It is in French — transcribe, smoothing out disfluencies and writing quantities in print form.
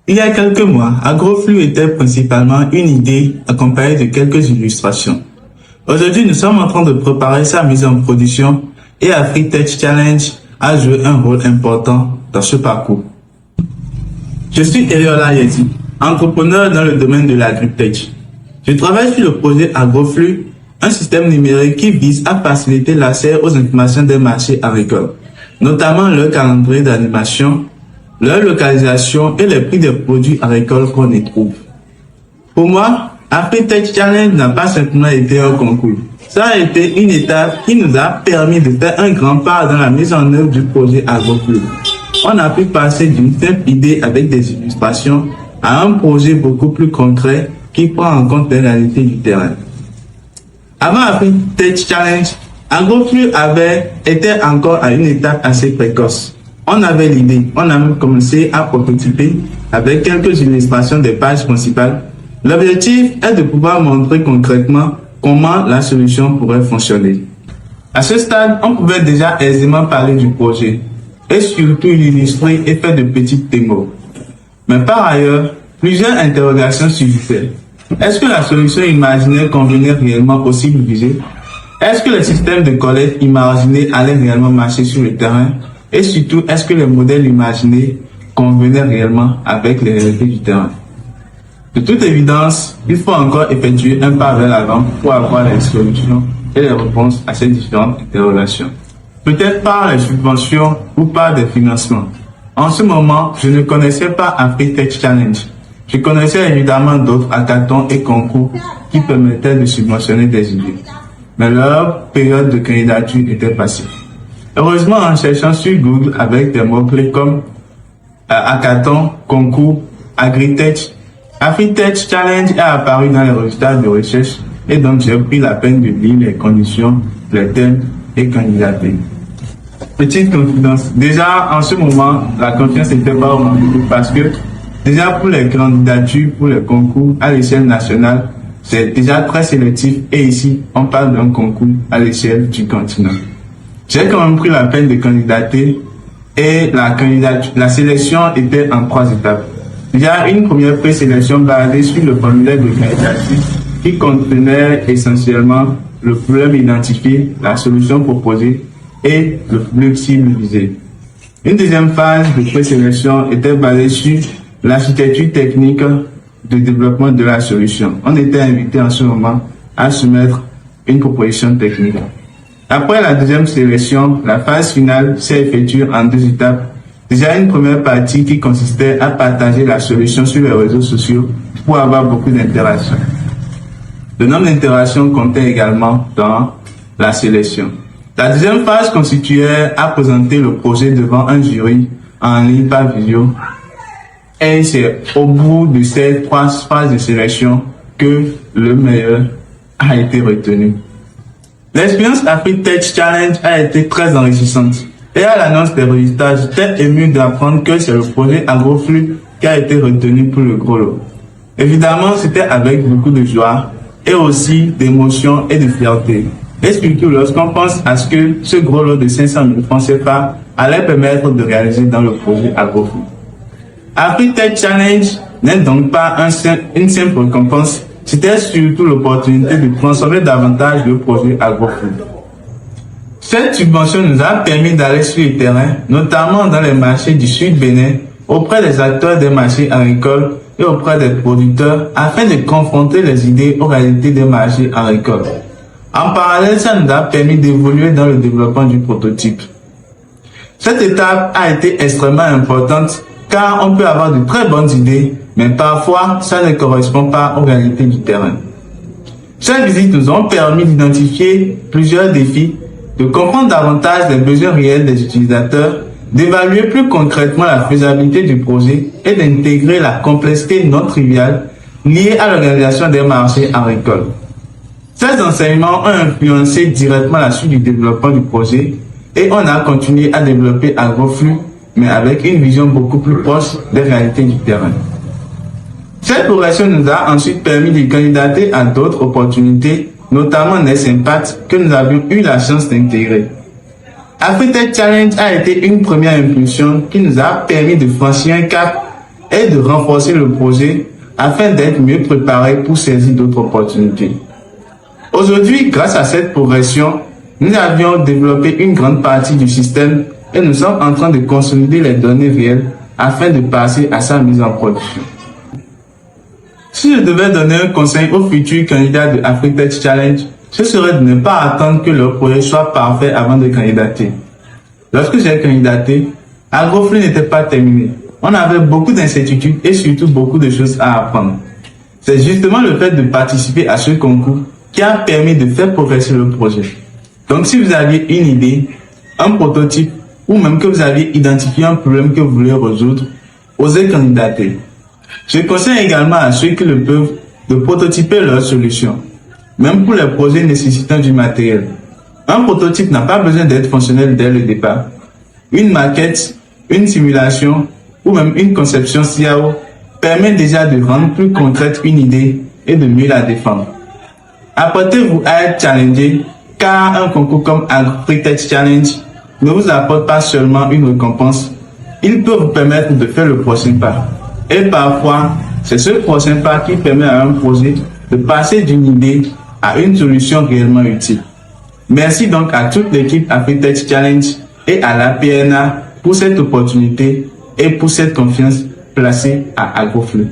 Il y a quelques mois, AgroFlux était principalement une idée accompagnée de quelques illustrations. Aujourd'hui, nous sommes en train de préparer sa mise en production et AfriTech Challenge a joué un rôle important dans ce parcours. Je suis Eriola Yeti, entrepreneur dans le domaine de l'agritech. Je travaille sur le projet AgroFlux, un système numérique qui vise à faciliter l'accès aux informations des marchés agricoles, notamment leur calendrier d'animation, leur localisation et les prix des produits agricoles qu'on y trouve. Pour moi, AfriTech Challenge n'a pas simplement été un concours. Ça a été une étape qui nous a permis de faire un grand pas dans la mise en œuvre du projet AgroFlux. On a pu passer d'une simple idée avec des illustrations à un projet beaucoup plus concret qui prend en compte les réalités du terrain. Avant AfriTech Challenge, AgroFlux avait été encore à une étape assez précoce. On avait l'idée, on a même commencé à prototyper avec quelques illustrations des pages principales. L'objectif est de pouvoir montrer concrètement comment la solution pourrait fonctionner. À ce stade, on pouvait déjà aisément parler du projet et surtout l'illustrer et faire de petites démos. Mais par ailleurs, plusieurs interrogations surgissaient. Est-ce que la solution imaginée convenait réellement aux cibles visées? Est-ce que le système de collecte imaginé allait réellement marcher sur le terrain? Et surtout, est-ce que les modèles imaginés convenaient réellement avec les réalités du terrain? De toute évidence, il faut encore effectuer un pas vers l'avant pour avoir les solutions et les réponses à ces différentes interrogations. Peut-être par les subventions ou par des financements. En ce moment, je ne connaissais pas AfriTech Challenge. Je connaissais évidemment d'autres hackathons et concours qui permettaient de subventionner des idées. Mais leur période de candidature était passée. Heureusement, en cherchant sur Google avec des mots-clés comme hackathon, concours, agritech, AfriTech Challenge est apparu dans les résultats de recherche et donc j'ai pris la peine de lire les conditions, les thèmes et candidater. Petite confidence, déjà en ce moment, la confiance n'était pas au rendez-vous parce que déjà pour les candidatures, pour les concours à l'échelle nationale, c'est déjà très sélectif et ici, on parle d'un concours à l'échelle du continent. J'ai quand même pris la peine de candidater et la sélection était en 3 étapes. Il y a une première présélection basée sur le formulaire de candidature qui contenait essentiellement le problème identifié, la solution proposée et le public cible visé. Une deuxième phase de présélection était basée sur l'architecture technique de développement de la solution. On était invité en ce moment à soumettre une proposition technique. Après la deuxième sélection, la phase finale s'est effectuée en 2 étapes. Déjà une première partie qui consistait à partager la solution sur les réseaux sociaux pour avoir beaucoup d'interactions. Le nombre d'interactions comptait également dans la sélection. La deuxième phase constituait à présenter le projet devant un jury en ligne par vidéo. Et c'est au bout de ces 3 phases de sélection que le meilleur a été retenu. L'expérience AfriTech Challenge a été très enrichissante. Et à l'annonce des résultats, j'étais ému d'apprendre que c'est le projet AgroFlux qui a été retenu pour le gros lot. Évidemment, c'était avec beaucoup de joie et aussi d'émotion et de fierté. Et surtout lorsqu'on pense à ce que ce gros lot de 500 000 francs CFA allait permettre de réaliser dans le projet AgroFlux. AfriTech Challenge n'est donc pas une simple récompense, c'était surtout l'opportunité de transformer davantage le projet AgroFlux. Cette subvention nous a permis d'aller sur le terrain, notamment dans les marchés du Sud Bénin, auprès des acteurs des marchés agricoles et auprès des producteurs, afin de confronter les idées aux réalités des marchés agricoles. En parallèle, ça nous a permis d'évoluer dans le développement du prototype. Cette étape a été extrêmement importante car on peut avoir de très bonnes idées, mais parfois ça ne correspond pas aux réalités du terrain. Ces visites nous ont permis d'identifier plusieurs défis, de comprendre davantage les besoins réels des utilisateurs, d'évaluer plus concrètement la faisabilité du projet et d'intégrer la complexité non triviale liée à l'organisation des marchés agricoles. Ces enseignements ont influencé directement la suite du développement du projet et on a continué à développer AgroFlux, mais avec une vision beaucoup plus proche des réalités du terrain. Cette progression nous a ensuite permis de candidater à d'autres opportunités, notamment Nest Impact, que nous avions eu la chance d'intégrer. AfriTech Challenge a été une première impulsion qui nous a permis de franchir un cap est de renforcer le projet afin d'être mieux préparé pour saisir d'autres opportunités. Aujourd'hui, grâce à cette progression, nous avions développé une grande partie du système et nous sommes en train de consolider les données réelles afin de passer à sa mise en production. Si je devais donner un conseil aux futurs candidats de AfriTech Challenge, ce serait de ne pas attendre que leur projet soit parfait avant de candidater. Lorsque j'ai candidaté, AgroFlux n'était pas terminé. On avait beaucoup d'incertitudes et surtout beaucoup de choses à apprendre. C'est justement le fait de participer à ce concours qui a permis de faire progresser le projet. Donc si vous aviez une idée, un prototype ou même que vous aviez identifié un problème que vous voulez résoudre, osez candidater. Je conseille également à ceux qui le peuvent de prototyper leur solution, même pour les projets nécessitant du matériel. Un prototype n'a pas besoin d'être fonctionnel dès le départ. Une maquette, une simulation ou même une conception CAO permet déjà de rendre plus concrète une idée et de mieux la défendre. Apprêtez-vous à être challengé car un concours comme AfriTech Challenge ne vous apporte pas seulement une récompense, il peut vous permettre de faire le prochain pas. Et parfois, c'est ce prochain pas qui permet à un projet de passer d'une idée à une solution réellement utile. Merci donc à toute l'équipe AfriTech Challenge et à la PNA pour cette opportunité et pour cette confiance placée à AgroFlux.